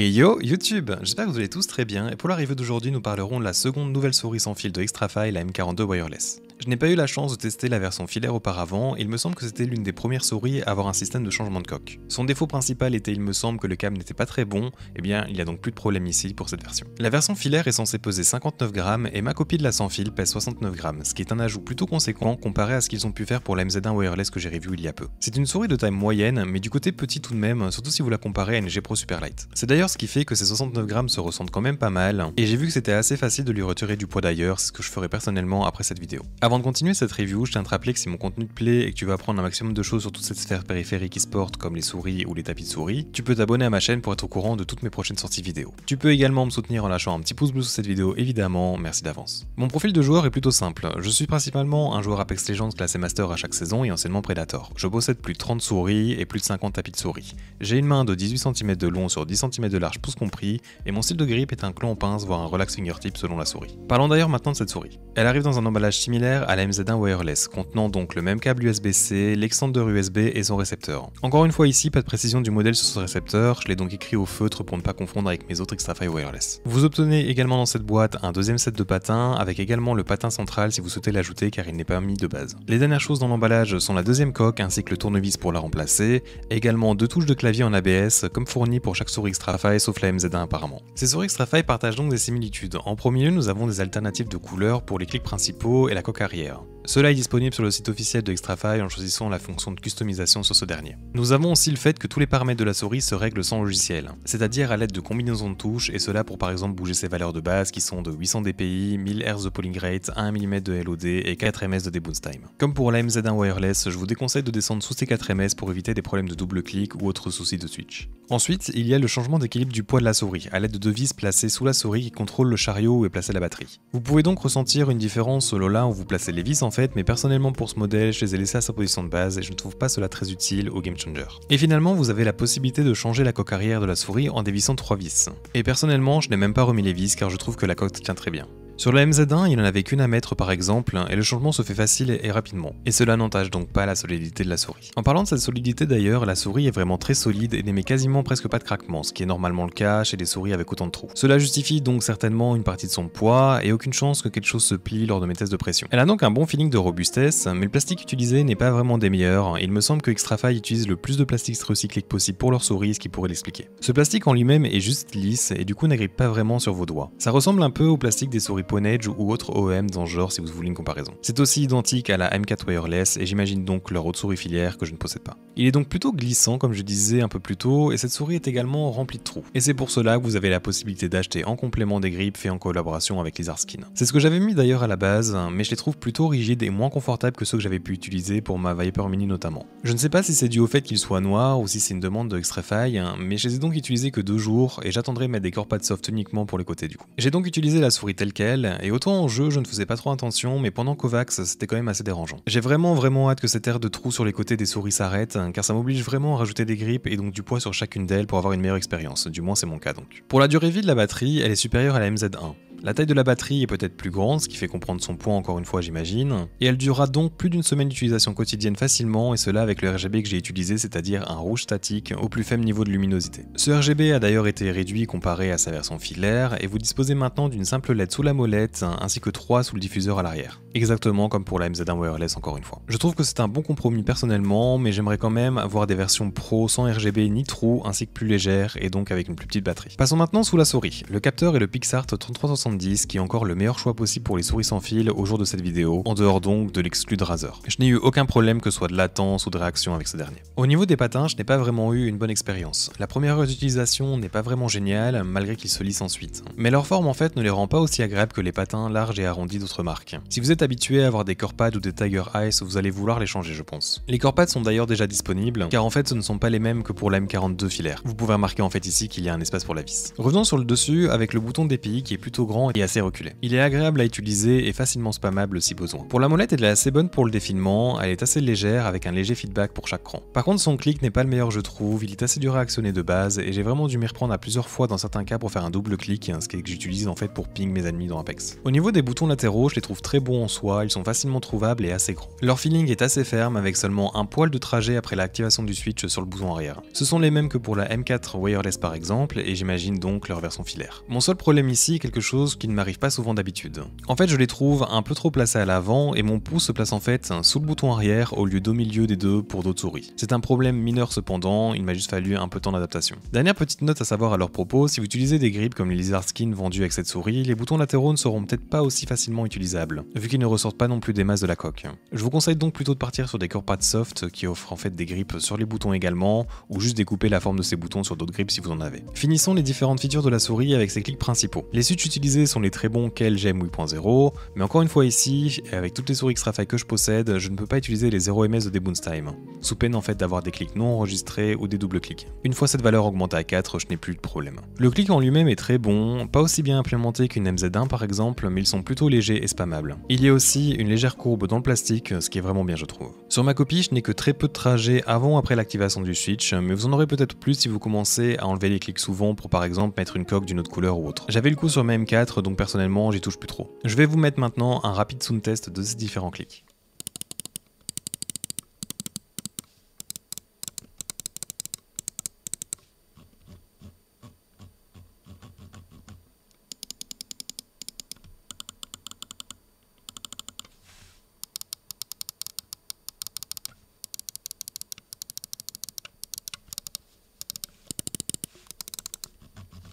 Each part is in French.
Et yo YouTube, j'espère que vous allez tous très bien et pour l'arrivée d'aujourd'hui nous parlerons de la seconde nouvelle souris sans fil de Xtrfy, la M42 Wireless. Je n'ai pas eu la chance de tester la version filaire auparavant et il me semble que c'était l'une des premières souris à avoir un système de changement de coque. Son défaut principal était il me semble que le câble n'était pas très bon, et bien il n'y a donc plus de problème ici pour cette version. La version filaire est censée peser 59 grammes et ma copie de la sans fil pèse 69 grammes, ce qui est un ajout plutôt conséquent comparé à ce qu'ils ont pu faire pour la MZ1 Wireless que j'ai review il y a peu. C'est une souris de taille moyenne mais du côté petit tout de même, surtout si vous la comparez à une G Pro Superlight. C'est d'ailleurs ce qui fait que ces 69 grammes se ressentent quand même pas mal, et j'ai vu que c'était assez facile de lui retirer du poids d'ailleurs, ce que je ferai personnellement après cette vidéo. Avant de continuer cette review, je tiens à te rappeler que si mon contenu te plaît et que tu veux apprendre un maximum de choses sur toute cette sphère périphérique e-sport comme les souris ou les tapis de souris, tu peux t'abonner à ma chaîne pour être au courant de toutes mes prochaines sorties vidéo. Tu peux également me soutenir en lâchant un petit pouce bleu sous cette vidéo évidemment, merci d'avance. Mon profil de joueur est plutôt simple, je suis principalement un joueur Apex Legends classé Master à chaque saison et anciennement Predator. Je possède plus de 30 souris et plus de 50 tapis de souris. J'ai une main de 18 cm de long sur 10 cm de large pouce compris, et mon style de grip est un clon en pince voire un relax fingertip selon la souris. Parlons d'ailleurs maintenant de cette souris. Elle arrive dans un emballage similaire à la MZ1 Wireless, contenant donc le même câble USB-C, l'extender USB et son récepteur. Encore une fois ici, pas de précision du modèle sur ce récepteur, je l'ai donc écrit au feutre pour ne pas confondre avec mes autres Xtrfy Wireless. Vous obtenez également dans cette boîte un deuxième set de patins, avec également le patin central si vous souhaitez l'ajouter car il n'est pas mis de base. Les dernières choses dans l'emballage sont la deuxième coque ainsi que le tournevis pour la remplacer, également deux touches de clavier en ABS comme fourni pour chaque souris Xtrfy sauf la MZ1 apparemment. Ces souris Xtrfy partagent donc des similitudes. En premier lieu, nous avons des alternatives de couleurs pour les clics principaux et la coque arrière. Cela est disponible sur le site officiel de Xtrfy en choisissant la fonction de customisation sur ce dernier. Nous avons aussi le fait que tous les paramètres de la souris se règlent sans logiciel, c'est-à-dire à l'aide de combinaisons de touches, et cela pour par exemple bouger ses valeurs de base qui sont de 800 dpi, 1000 Hz de polling rate, 1 mm de LOD et 4 ms de debounce time. Comme pour la MZ1 Wireless, je vous déconseille de descendre sous ces 4 ms pour éviter des problèmes de double clic ou autres soucis de switch. Ensuite, il y a le changement d'équilibre du poids de la souris, à l'aide de deux vis placées sous la souris qui contrôlent le chariot où est placée la batterie. Vous pouvez donc ressentir une différence là où vous placez les vis en fait, mais personnellement pour ce modèle, je les ai laissés à sa position de base et je ne trouve pas cela très utile au Game Changer. Et finalement, vous avez la possibilité de changer la coque arrière de la souris en dévissant 3 vis. Et personnellement, je n'ai même pas remis les vis car je trouve que la coque tient très bien. Sur la MZ1, il n'en avait qu'une à mettre par exemple, et le changement se fait facile et rapidement. Et cela n'entache donc pas la solidité de la souris. En parlant de cette solidité d'ailleurs, la souris est vraiment très solide et n'émet quasiment presque pas de craquement, ce qui est normalement le cas chez des souris avec autant de trous. Cela justifie donc certainement une partie de son poids, et aucune chance que quelque chose se plie lors de mes tests de pression. Elle a donc un bon feeling de robustesse, mais le plastique utilisé n'est pas vraiment des meilleurs, et il me semble que Xtrfy utilise le plus de plastique recyclé que possible pour leurs souris, ce qui pourrait l'expliquer. Ce plastique en lui-même est juste lisse, et du coup n'agrippe pas vraiment sur vos doigts. Ça ressemble un peu au plastique des souris Ponage ou autres OEM dans ce genre si vous voulez une comparaison. C'est aussi identique à la M4 Wireless et j'imagine donc leur autre souris filière que je ne possède pas. Il est donc plutôt glissant comme je disais un peu plus tôt et cette souris est également remplie de trous. Et c'est pour cela que vous avez la possibilité d'acheter en complément des grips faits en collaboration avec Lizardskin. C'est ce que j'avais mis d'ailleurs à la base, mais je les trouve plutôt rigides et moins confortables que ceux que j'avais pu utiliser pour ma Viper Mini notamment. Je ne sais pas si c'est dû au fait qu'ils soient noirs ou si c'est une demande de Xtrfy, mais je les ai donc utilisés que 2 jours et j'attendrai mettre des corps pads soft uniquement pour les côtés du coup. J'ai donc utilisé la souris telle quelle et autant en jeu je ne faisais pas trop attention mais pendant Kovacs c'était quand même assez dérangeant. J'ai vraiment hâte que cette ère de trous sur les côtés des souris s'arrête car ça m'oblige vraiment à rajouter des grips et donc du poids sur chacune d'elles pour avoir une meilleure expérience, du moins c'est mon cas donc. Pour la durée vie de la batterie, elle est supérieure à la MZ1. La taille de la batterie est peut-être plus grande, ce qui fait comprendre son poids encore une fois j'imagine, et elle durera donc plus d'une semaine d'utilisation quotidienne facilement, et cela avec le RGB que j'ai utilisé, c'est-à-dire un rouge statique au plus faible niveau de luminosité. Ce RGB a d'ailleurs été réduit comparé à sa version filaire, et vous disposez maintenant d'une simple LED sous la molette, ainsi que 3 sous le diffuseur à l'arrière. Exactement comme pour la MZ1 Wireless encore une fois. Je trouve que c'est un bon compromis personnellement, mais j'aimerais quand même avoir des versions pro sans RGB ni trou, ainsi que plus légères, et donc avec une plus petite batterie. Passons maintenant sous la souris. Le capteur est le PixArt 3370 qui est encore le meilleur choix possible pour les souris sans fil au jour de cette vidéo, en dehors donc de l'exclu de Razer. Je n'ai eu aucun problème que ce soit de latence ou de réaction avec ce dernier. Au niveau des patins, je n'ai pas vraiment eu une bonne expérience. La première heure d'utilisation n'est pas vraiment géniale, malgré qu'ils se lissent ensuite. Mais leur forme en fait ne les rend pas aussi agréables que les patins larges et arrondis d'autres marques. Si vous êtes habitué à avoir des core pads ou des Tiger Ice, vous allez vouloir les changer je pense. Les core pads sont d'ailleurs déjà disponibles, car en fait ce ne sont pas les mêmes que pour la M42 filaire. Vous pouvez remarquer en fait ici qu'il y a un espace pour la vis. Revenons sur le dessus avec le bouton DPI qui est plutôt grand grand et assez reculé. Il est agréable à utiliser et facilement spammable si besoin. Pour la molette, elle est assez bonne pour le défilement, elle est assez légère avec un léger feedback pour chaque cran. Par contre, son clic n'est pas le meilleur je trouve, il est assez dur à actionner de base et j'ai vraiment dû m'y reprendre à plusieurs fois dans certains cas pour faire un double clic, ce que j'utilise en fait pour ping mes ennemis dans Apex. Au niveau des boutons latéraux, je les trouve très bons en soi, ils sont facilement trouvables et assez grands. Leur feeling est assez ferme avec seulement un poil de trajet après l'activation du switch sur le bouton arrière. Ce sont les mêmes que pour la M4 wireless par exemple et j'imagine donc leur version filaire. Mon seul problème ici est quelque chose qui ne m'arrive pas souvent d'habitude. En fait, je les trouve un peu trop placés à l'avant et mon pouce se place en fait sous le bouton arrière au lieu d'au milieu des deux pour d'autres souris. C'est un problème mineur cependant, il m'a juste fallu un peu de temps d'adaptation. Dernière petite note à savoir à leur propos, si vous utilisez des grips comme les Lizard Skin vendus avec cette souris, les boutons latéraux ne seront peut-être pas aussi facilement utilisables, vu qu'ils ne ressortent pas non plus des masses de la coque. Je vous conseille donc plutôt de partir sur des corepads soft qui offrent en fait des grips sur les boutons également, ou juste découper la forme de ces boutons sur d'autres grips si vous en avez. Finissons les différentes features de la souris avec ses clics principaux. Les switches utilisés sont les très bons KLGM 8.0, mais encore une fois ici, avec toutes les souris Xtrfy que je possède, je ne peux pas utiliser les 0 ms de Debounce Time, sous peine en fait d'avoir des clics non enregistrés ou des doubles clics. Une fois cette valeur augmentée à 4, je n'ai plus de problème. Le clic en lui-même est très bon, pas aussi bien implémenté qu'une MZ1 par exemple, mais ils sont plutôt légers et spammables. Il y a aussi une légère courbe dans le plastique, ce qui est vraiment bien je trouve. Sur ma copie, je n'ai que très peu de trajets avant ou après l'activation du switch, mais vous en aurez peut-être plus si vous commencez à enlever les clics souvent pour par exemple mettre une coque d'une autre couleur ou autre. J'avais le coup sur ma M4, donc personnellement j'y touche plus trop. Je vais vous mettre maintenant un rapide sound test de ces différents clics.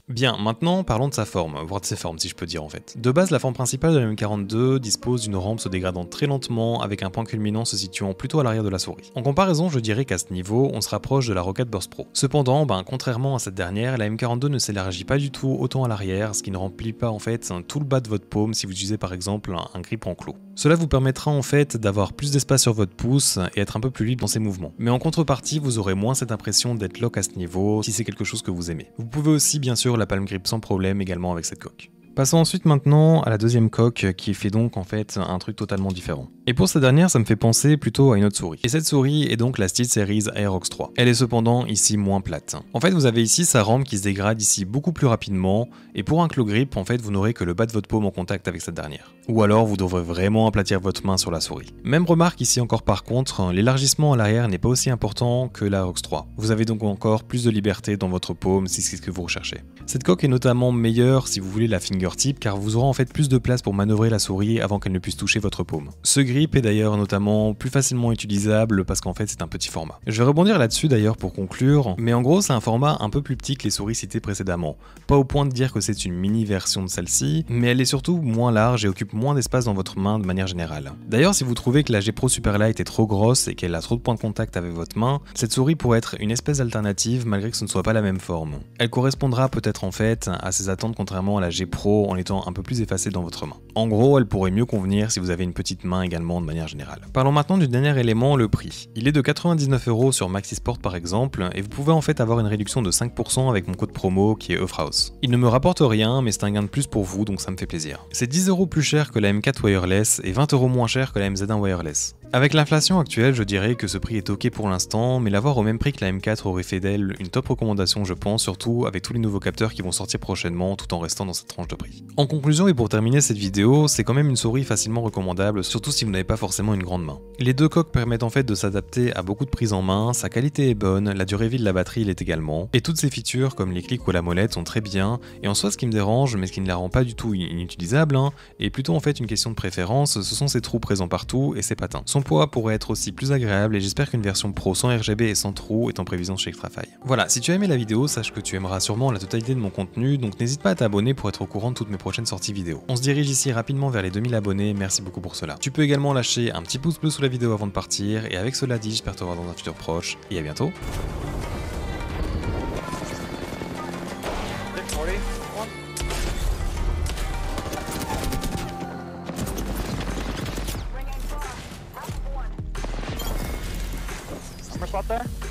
Bien, maintenant parlons de sa forme, voire de ses formes si je peux dire en fait. De base, la forme principale de la M42 dispose d'une rampe se dégradant très lentement avec un point culminant se situant plutôt à l'arrière de la souris. En comparaison, je dirais qu'à ce niveau, on se rapproche de la Rocket Burst Pro. Cependant, contrairement à cette dernière, la M42 ne s'élargit pas du tout autant à l'arrière, ce qui ne remplit pas en fait tout le bas de votre paume si vous utilisez par exemple un grip enclos. Cela vous permettra en fait d'avoir plus d'espace sur votre pouce et être un peu plus libre dans ses mouvements. Mais en contrepartie, vous aurez moins cette impression d'être lock à ce niveau si c'est quelque chose que vous aimez. Vous pouvez aussi bien sûr la palm grip sans problème également avec cette coque. Passons ensuite maintenant à la deuxième coque qui fait donc en fait un truc totalement différent. Et pour cette dernière, ça me fait penser plutôt à une autre souris. Et cette souris est donc la SteelSeries Aerox 3. Elle est cependant ici moins plate. En fait, vous avez ici sa rampe qui se dégrade ici beaucoup plus rapidement, et pour un claw grip, en fait, vous n'aurez que le bas de votre paume en contact avec cette dernière. Ou alors, vous devrez vraiment aplatir votre main sur la souris. Même remarque ici encore par contre, l'élargissement à l'arrière n'est pas aussi important que la Aerox 3. Vous avez donc encore plus de liberté dans votre paume si c'est ce que vous recherchez. Cette coque est notamment meilleure si vous voulez la fingertip, car vous aurez en fait plus de place pour manœuvrer la souris avant qu'elle ne puisse toucher votre paume. Ce grip est d'ailleurs notamment plus facilement utilisable parce qu'en fait c'est un petit format. Je vais rebondir là-dessus d'ailleurs pour conclure, mais en gros c'est un format un peu plus petit que les souris citées précédemment. Pas au point de dire que c'est une mini version de celle-ci, mais elle est surtout moins large et occupe moins d'espace dans votre main de manière générale. D'ailleurs, si vous trouvez que la G Pro Superlight est trop grosse et qu'elle a trop de points de contact avec votre main, cette souris pourrait être une espèce d'alternative malgré que ce ne soit pas la même forme. Elle correspondra peut-être en fait à ces attentes contrairement à la G Pro en étant un peu plus effacée dans votre main. En gros, elle pourrait mieux convenir si vous avez une petite main également de manière générale. Parlons maintenant du dernier élément, le prix. Il est de 99 € sur Maxisport par exemple, et vous pouvez en fait avoir une réduction de 5% avec mon code promo qui est Eufraus. Il ne me rapporte rien, mais c'est un gain de plus pour vous, donc ça me fait plaisir. C'est 10 € plus cher que la M4 Wireless et 20 € moins cher que la MZ1 Wireless. Avec l'inflation actuelle, je dirais que ce prix est ok pour l'instant, mais l'avoir au même prix que la M4 aurait fait d'elle une top recommandation je pense, surtout avec tous les nouveaux capteurs qui vont sortir prochainement tout en restant dans cette tranche de prix. En conclusion et pour terminer cette vidéo, c'est quand même une souris facilement recommandable, surtout si vous n'avez pas forcément une grande main. Les deux coques permettent en fait de s'adapter à beaucoup de prises en main, sa qualité est bonne, la durée de vie de la batterie l'est également, et toutes ces features comme les clics ou la molette sont très bien, et en soi ce qui me dérange, mais ce qui ne la rend pas du tout inutilisable, est plutôt en fait une question de préférence, ce sont ces trous présents partout et ces patins. Son poids pourrait être aussi plus agréable et j'espère qu'une version pro sans RGB et sans trous est en prévision chez Xtrfy. Voilà, si tu as aimé la vidéo, sache que tu aimeras sûrement la totalité de mon contenu, donc n'hésite pas à t'abonner pour être au courant de toutes mes prochaines sorties vidéo. On se dirige ici rapidement vers les 2000 abonnés, merci beaucoup pour cela. Tu peux également lâcher un petit pouce bleu sous la vidéo avant de partir, et avec cela dit, j'espère te voir dans un futur proche, et à bientôt. Spot there?